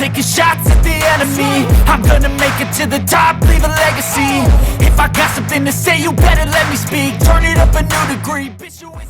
taking shots at the enemy. I'm gonna make it to the top, leave a legacy. If I got something to say, you better let me speak. Turn it up a new degree.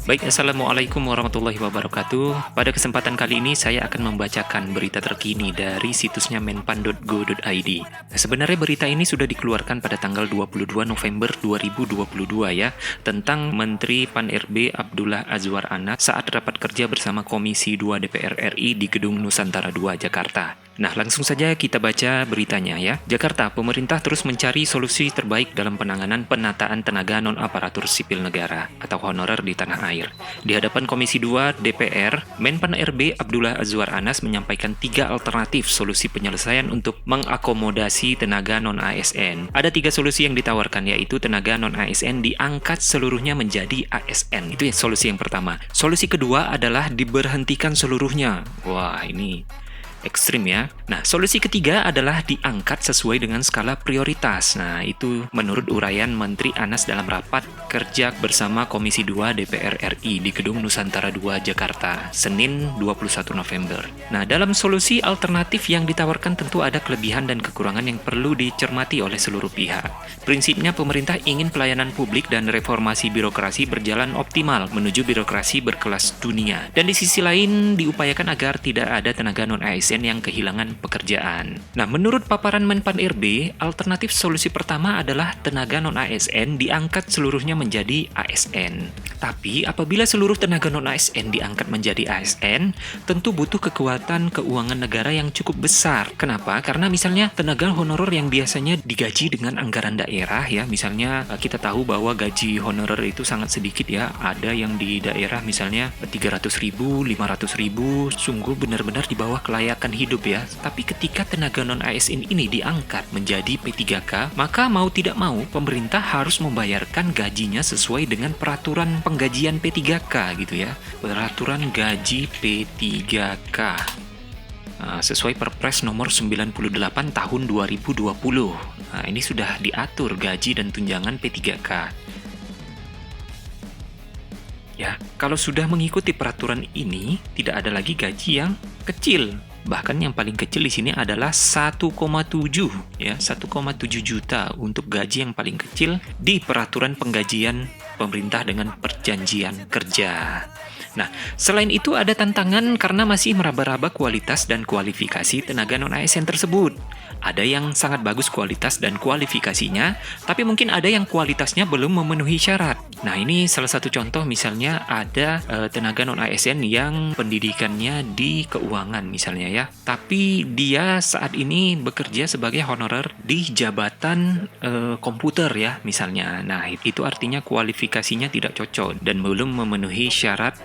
Baik, Assalamualaikum warahmatullahi wabarakatuh. Pada kesempatan kali ini saya akan membacakan berita terkini dari situsnya menpan.go.id. Sebenarnya berita ini sudah dikeluarkan pada tanggal 22 November 2022 ya, tentang Menteri Pan-RB Abdullah Azwar Anas saat rapat kerja bersama Komisi 2 DPR RI di Gedung Nusantara 2 Jakarta. Nah, langsung saja kita baca beritanya ya. Jakarta, pemerintah terus mencari solusi terbaik dalam penanganan penataan tenaga non-aparatur sipil negara atau honorer di tanah air. Di hadapan Komisi 2 DPR, Menpan RB Abdullah Azwar Anas menyampaikan 3 alternatif solusi penyelesaian untuk mengakomodasi tenaga non-ASN. Ada 3 solusi yang ditawarkan, yaitu tenaga non-ASN diangkat seluruhnya menjadi ASN. Itu ya solusi yang pertama. Solusi kedua adalah diberhentikan seluruhnya. Wah, ini ekstrim ya. Nah, solusi ketiga adalah diangkat sesuai dengan skala prioritas. Nah, itu menurut uraian Menteri Anas dalam rapat kerja bersama Komisi 2 DPR RI di Gedung Nusantara 2 Jakarta, Senin 21 November. Nah, dalam solusi alternatif yang ditawarkan tentu ada kelebihan dan kekurangan yang perlu dicermati oleh seluruh pihak. Prinsipnya pemerintah ingin pelayanan publik dan reformasi birokrasi berjalan optimal menuju birokrasi berkelas dunia. Dan di sisi lain diupayakan agar tidak ada tenaga non-ASN yang kehilangan pekerjaan. Nah, menurut paparan Menpan RB, alternatif solusi pertama adalah tenaga non-ASN diangkat seluruhnya menjadi ASN. Tapi, apabila seluruh tenaga non-ASN diangkat menjadi ASN, tentu butuh kekuatan keuangan negara yang cukup besar. Kenapa? Karena misalnya tenaga honorer yang biasanya digaji dengan anggaran daerah ya, misalnya kita tahu bahwa gaji honorer itu sangat sedikit ya, ada yang di daerah misalnya 300.000, 500.000, sungguh benar-benar di bawah kelayakan hidup ya. Tapi ketika tenaga non-ASN ini diangkat menjadi P3K, maka mau tidak mau pemerintah harus membayarkan gajinya sesuai dengan peraturan penggajian P3K gitu ya. Peraturan gaji P3K. Nah, sesuai Perpres nomor 98 tahun 2020. Nah, ini sudah diatur gaji dan tunjangan P3K. Ya, kalau sudah mengikuti peraturan ini, tidak ada lagi gaji yang kecil. Bahkan yang paling kecil di sini adalah 1,7 ya, 1,7 juta untuk gaji yang paling kecil di peraturan penggajian pemerintah dengan perjanjian kerja. Nah, selain itu ada tantangan karena masih meraba-raba kualitas dan kualifikasi tenaga non-ASN tersebut. Ada yang sangat bagus kualitas dan kualifikasinya, tapi mungkin ada yang kualitasnya belum memenuhi syarat. Nah, ini salah satu contoh, misalnya ada tenaga non-ASN yang pendidikannya di keuangan misalnya ya, tapi dia saat ini bekerja sebagai honorer di jabatan komputer ya misalnya. Nah, itu artinya kualifikasinya tidak cocok dan belum memenuhi syarat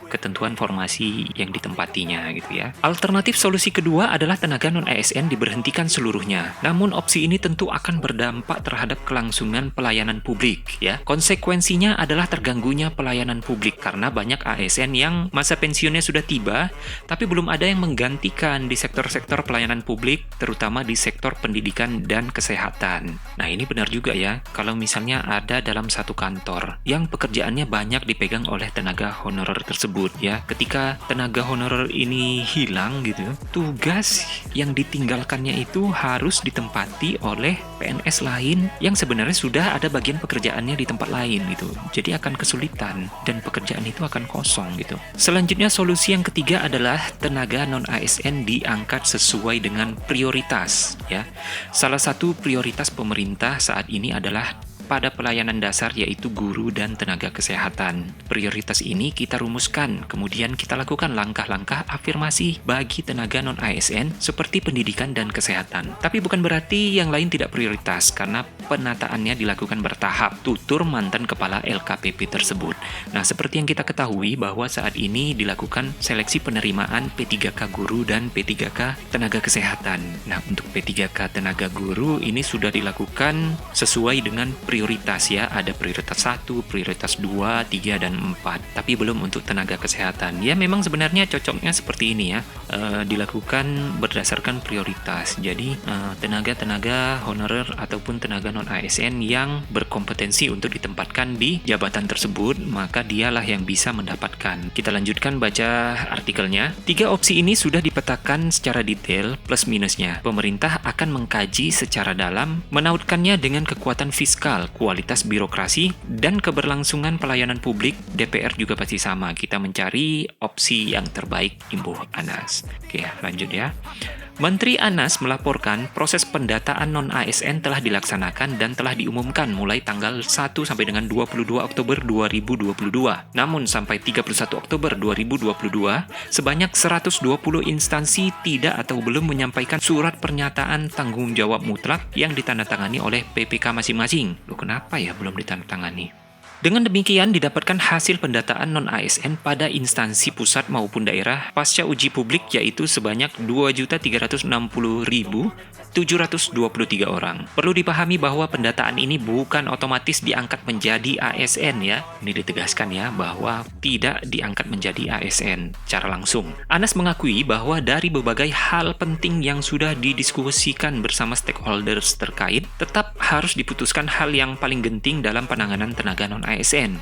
ketentuan formasi yang ditempatinya gitu ya. Alternatif solusi kedua adalah tenaga non-ASN diberhentikan seluruhnya. Namun opsi ini tentu akan berdampak terhadap kelangsungan pelayanan publik ya. Konsekuensinya adalah terganggunya pelayanan publik karena banyak ASN yang masa pensiunnya sudah tiba tapi belum ada yang menggantikan di sektor-sektor pelayanan publik, terutama di sektor pendidikan dan kesehatan. Nah, ini benar juga ya, kalau misalnya ada dalam satu kantor yang pekerjaannya banyak dipegang oleh tenaga honorer tersebut ya. Ketika tenaga honorer ini hilang gitu, tugas yang ditinggalkannya itu harus ditempati oleh PNS lain yang sebenarnya sudah ada bagian pekerjaannya di tempat lain gitu. Jadi akan kesulitan dan pekerjaan itu akan kosong gitu. Selanjutnya solusi yang ketiga adalah tenaga non-ASN diangkat sesuai dengan prioritas ya. Salah satu prioritas pemerintah saat ini adalah pada pelayanan dasar, yaitu guru dan tenaga kesehatan. Prioritas ini kita rumuskan, kemudian kita lakukan langkah-langkah afirmasi bagi tenaga non-ASN seperti pendidikan dan kesehatan. Tapi bukan berarti yang lain tidak prioritas, karena penataannya dilakukan bertahap, tutur mantan kepala LKPP tersebut. Nah, seperti yang kita ketahui bahwa saat ini dilakukan seleksi penerimaan P3K guru dan P3K tenaga kesehatan. Nah, untuk P3K tenaga guru ini sudah dilakukan sesuai dengan prioritas prioritas ya, ada prioritas 1, prioritas 2, 3, dan 4, tapi belum untuk tenaga kesehatan. Ya memang sebenarnya cocoknya seperti ini ya, dilakukan berdasarkan prioritas. Jadi tenaga-tenaga honorer ataupun tenaga non-ASN yang berkompetensi untuk ditempatkan di jabatan tersebut, maka dialah yang bisa mendapatkan. Kita lanjutkan baca artikelnya. 3 opsi ini sudah dipetakan secara detail plus minusnya. Pemerintah akan mengkaji secara dalam, menautkannya dengan kekuatan fiskal, kualitas birokrasi, dan keberlangsungan pelayanan publik. DPR juga pasti sama. Kita mencari opsi yang terbaik, imbuh Anas. Oke, lanjut ya. Menteri Anas melaporkan proses pendataan non-ASN telah dilaksanakan dan telah diumumkan mulai tanggal 1 sampai dengan 22 Oktober 2022. Namun sampai 31 Oktober 2022, sebanyak 120 instansi tidak atau belum menyampaikan surat pernyataan tanggung jawab mutlak yang ditandatangani oleh PPK masing-masing. Loh, kenapa ya belum ditandatangani? Dengan demikian, didapatkan hasil pendataan non-ASN pada instansi pusat maupun daerah pasca uji publik yaitu sebanyak 2.360.723 orang. Perlu dipahami bahwa pendataan ini bukan otomatis diangkat menjadi ASN ya. Ini ditegaskan ya, bahwa tidak diangkat menjadi ASN secara langsung. Anas mengakui bahwa dari berbagai hal penting yang sudah didiskusikan bersama stakeholders terkait, tetap harus diputuskan hal yang paling genting dalam penanganan tenaga non-ASN.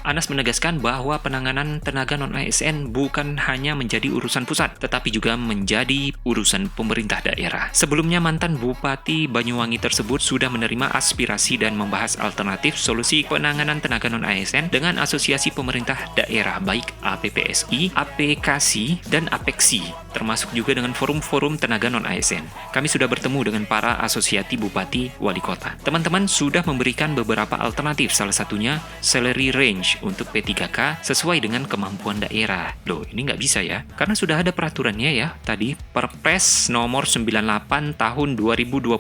Anas menegaskan bahwa penanganan tenaga non-ASN bukan hanya menjadi urusan pusat, tetapi juga menjadi urusan pemerintah daerah. Sebelumnya, mantan Bupati Banyuwangi tersebut sudah menerima aspirasi dan membahas alternatif solusi penanganan tenaga non-ASN dengan asosiasi pemerintah daerah baik APPSI, APKSI, dan APEKSI, termasuk juga dengan forum-forum tenaga non-ASN. Kami sudah bertemu dengan para asosiasi bupati wali kota. Teman-teman sudah memberikan beberapa alternatif, salah satunya salary range untuk P3K sesuai dengan kemampuan daerah. Loh, ini nggak bisa ya, karena sudah ada peraturannya ya, tadi Perpres nomor 98 tahun 2020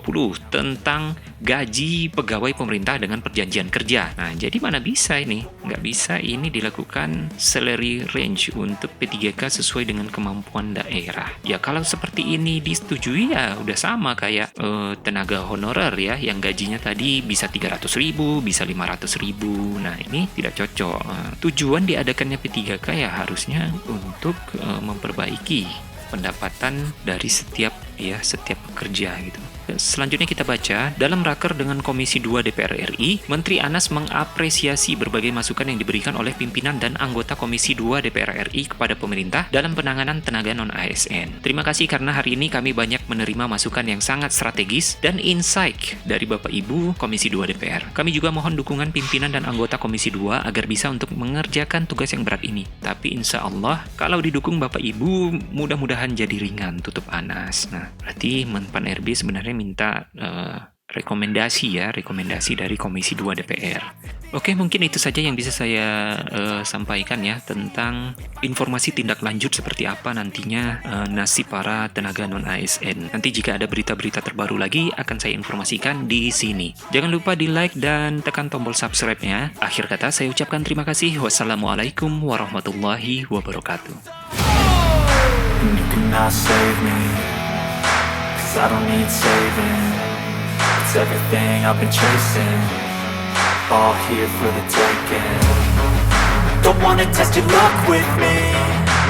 tentang gaji pegawai pemerintah dengan perjanjian kerja. Nah, jadi mana bisa ini? Nggak bisa ini dilakukan salary range untuk P3K sesuai dengan kemampuan daerah. Ya kalau seperti ini disetujui ya udah sama kayak tenaga honorer ya, yang gajinya tadi bisa 300.000, bisa 500.000. Nah, ini tidak cocok. Tujuan diadakannya P3K ya harusnya untuk memperbaiki pendapatan dari setiap pekerja gitu. Selanjutnya kita baca, dalam raker dengan Komisi 2 DPR RI, Menteri Anas mengapresiasi berbagai masukan yang diberikan oleh pimpinan dan anggota Komisi 2 DPR RI kepada pemerintah dalam penanganan tenaga non-ASN. Terima kasih karena hari ini kami banyak menerima masukan yang sangat strategis dan insight dari Bapak Ibu Komisi 2 DPR. Kami juga mohon dukungan pimpinan dan anggota Komisi 2 agar bisa untuk mengerjakan tugas yang berat ini. Tapi insya Allah, kalau didukung Bapak Ibu, mudah-mudahan jadi ringan, tutup Anas. Nah, berarti Menpan RB sebenarnya minta rekomendasi dari Komisi 2 DPR. Oke, mungkin itu saja yang bisa saya sampaikan ya tentang informasi tindak lanjut seperti apa nantinya nasib para tenaga non-ASN. Nanti jika ada berita-berita terbaru lagi akan saya informasikan di sini. Jangan lupa di like dan tekan tombol subscribe-nya. Akhir kata saya ucapkan terima kasih. Wassalamualaikum warahmatullahi wabarakatuh. You cannot save me, 'cause I don't need saving. It's everything I've been chasing, all here for the taking. Don't wanna test your luck with me,